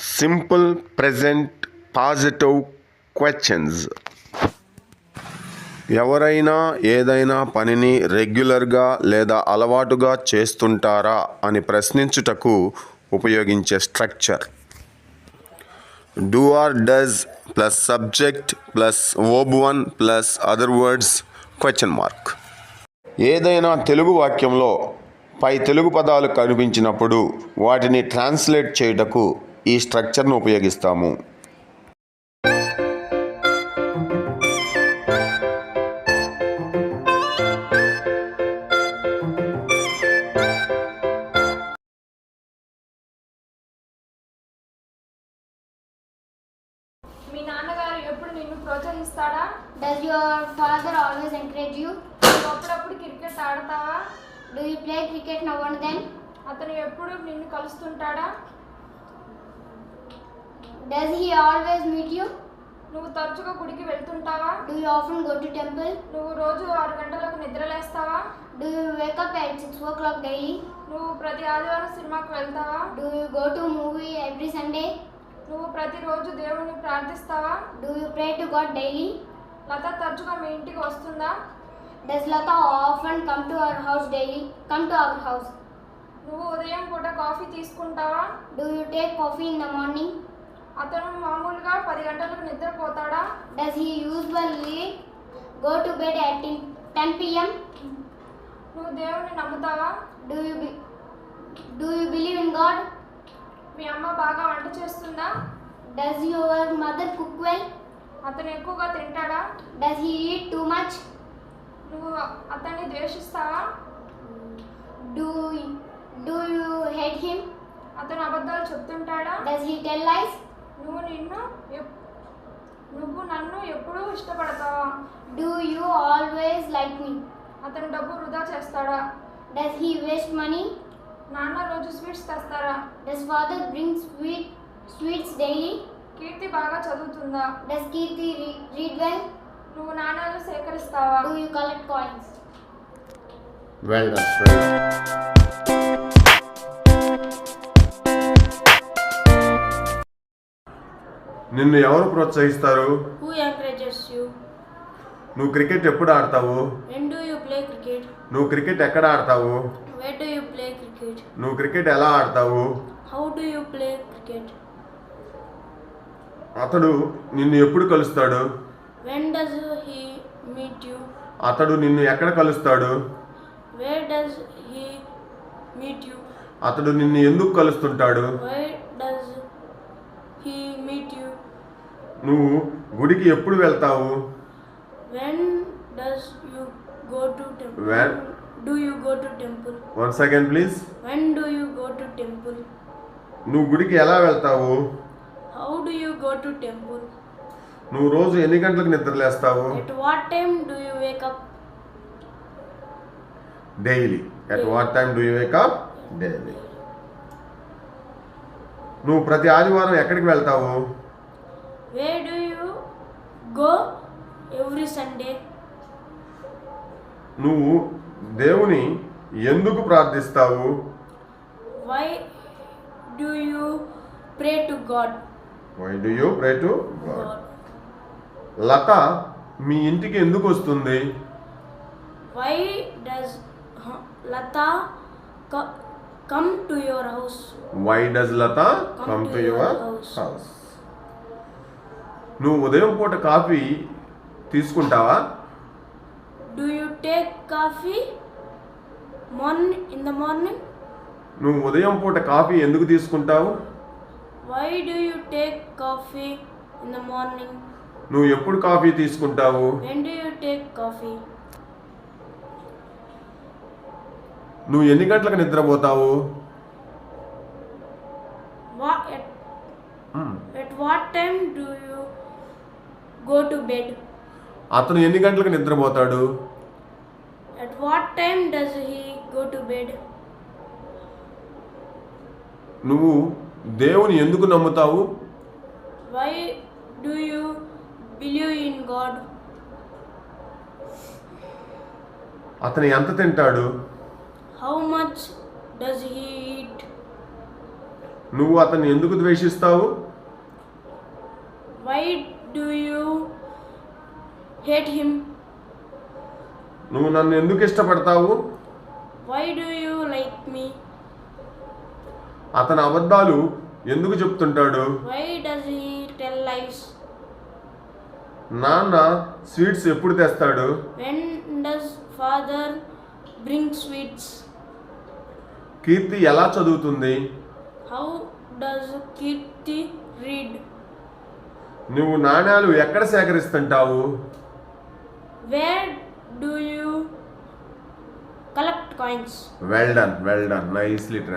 Simple present positive questions. ఎవరైనా ఏదైనా పనిని రెగ్యులర్గా లేదా అలవాటుగా చేస్తుంటారా అని ప్రశ్నించుటకు ఉపయోగించే structure. Do or does plus subject plus verb 1 plus other words question mark. ఏదైనా తెలుగు వాక్యంలో పై తెలుగు పదాలు కనిపించినప్పుడు వాటిని ట్రాన్స్లేట్ చేయుటకు ఈ స్ట్రక్చర్ను ఉపయోగిస్తాము. మీ నాన్నగారు ఎప్పుడు నిన్ను ప్రోత్సహిస్తాడా? Does your father always encourage you? నువ్వు అప్పుడప్పుడు cricket ఆడతావా? Do you play cricket now and then? అతను ఎప్పుడు నిన్ను కలుస్తుంటాడా? Does he always meet you? నువ్వు తరచుగా గుడికి వెళ్తుంటావా? Do you often go to temple? నువ్వు రోజు 6 గంటలకు నిద్రలేస్తావా? Do you wake up at 6 o'clock daily? నువ్వు ప్రతి ఆదివారం సినిమాకి వెళ్తావా? Do you go to movie every Sunday? నువ్వు ప్రతిరోజు దేవుణ్ణి ప్రార్థిస్తావా? Do you pray to God daily? లత తరచుగా మీ ఇంటికి వస్తుందా? Does Lata often come to our house daily? Come to our house. నువ్వు ఉదయం పూట కాఫీ తీసుకుంటావా? Do you take coffee in the morning? అతను మామూలుగా 10 గంటలకు నిద్రపోతాడా? Does he usually go to bed at 10 p.m.? నువ్వు దేవుణ్ణి నమ్ముతావా? Do you believe in God? మీ అమ్మ బాగా వంట చేస్తుందా? Does your mother cook well? అతను ఎక్కువగా తింటాడా? Does he eat too much? నువ్వు అతన్ని ద్వేషిస్తావా? Do you hate him? అతను అబద్ధాలు చెప్తుంటాడా? Does he tell lies? నువ్వు నన్ను ఎప్పుడూ ఇష్టపడతావా? Do you always like me? అతను డబ్బు వృధా చేస్తాడా? Does he waste money? నాన్న రోజు స్వీట్స్ తెస్తారా? Does father bring sweets daily? కీర్తి బాగా చదువుతుందా? Does Kirti read well? నువ్వు నాణాలు సేకరిస్తావా? Do you collect coins? Well done friends. నిన్ను ఎవరు ప్రోత్సహిస్తారు? Who encourages you? నువ్వు క్రికెట్ ఎప్పుడు ఆడతావు? When do you play cricket? నువ్వు క్రికెట్ ఎక్కడ ఆడతావు? Where do you play cricket? నువ్వు క్రికెట్ ఎలా ఆడతావు? How do you play cricket? అతడు నిన్ను ఎప్పుడు కలుస్తాడు? When does he meet you? అతడు నిన్ను ఎక్కడ కలుస్తాడు? Where does he meet you? అతడు నిన్ను ఎందుకు కలుస్తుంటాడు? Why does he meet you? నువ్వు గుడికి ఎప్పుడు వెళ్తావు? When does you go to temple? When? Do you go to temple? Once again please. When do you go to temple? నువ్వు గుడికి ఎలా వెళ్తావు? How do you go to temple? నువ్వు రోజు ఎన్ని గంటలకు నిద్రలేస్తావు? At what time do you wake up? Daily. At what time do you Wake up? Daily. నువ్వు ప్రతి ఆదివారం ఎక్కడికి వెళ్తావు? Where do you go every Sunday? నువ్వు దేవుని ఎందుకు ప్రార్థిస్తావు? Why do you pray to God? Why do you pray to God? Latha మీ ఇంటికి ఎందుకు వస్తుంది? Why does Lata come to your house? Why does Lata come to your house? నువ్వు ఉదయం పూట కాఫీ తీసుకుంటావా? Do you take coffee in the morning? నువ్వు ఉదయం పూట కాఫీ ఎందుకు తీసుకుంటావు? Why do you take coffee in the morning? నువ్వు ఎప్పుడు కాఫీ తీసుకుంటావు? When do you take coffee? నువ్వు ఎన్ని గంటలకు నిద్రపోతావు? At what time do you go to bed? అతను ఎన్ని గంటలకు నిద్రపోతాడు? At what time does he go to bed? నువ్వు దేవుని ఎందుకు నమ్ముతావు? Why do you believe in God? అతను ఎంత తింటాడు? How much does he eat? నువ్వు అతన్ని ఎందుకు ద్వేషిస్తావు? Why do you hate him? నువ్వు నన్ను ఎందుకు ఇష్టపడతావు? Why do you like me? అతను అబద్ధాలు ఎందుకు చెప్తుంటాడు? Why does he tell lies? నాన్న స్వీట్స్ ఎప్పుడు తెస్తాడు? When does father bring sweets? కీర్తి ఎలా చదువుతుంది? How does Kirti read? నువ్వు నాణ్యాలు ఎక్కడ సేకరిస్తుంటావు? Where do you collect coins? Well done, nicely trans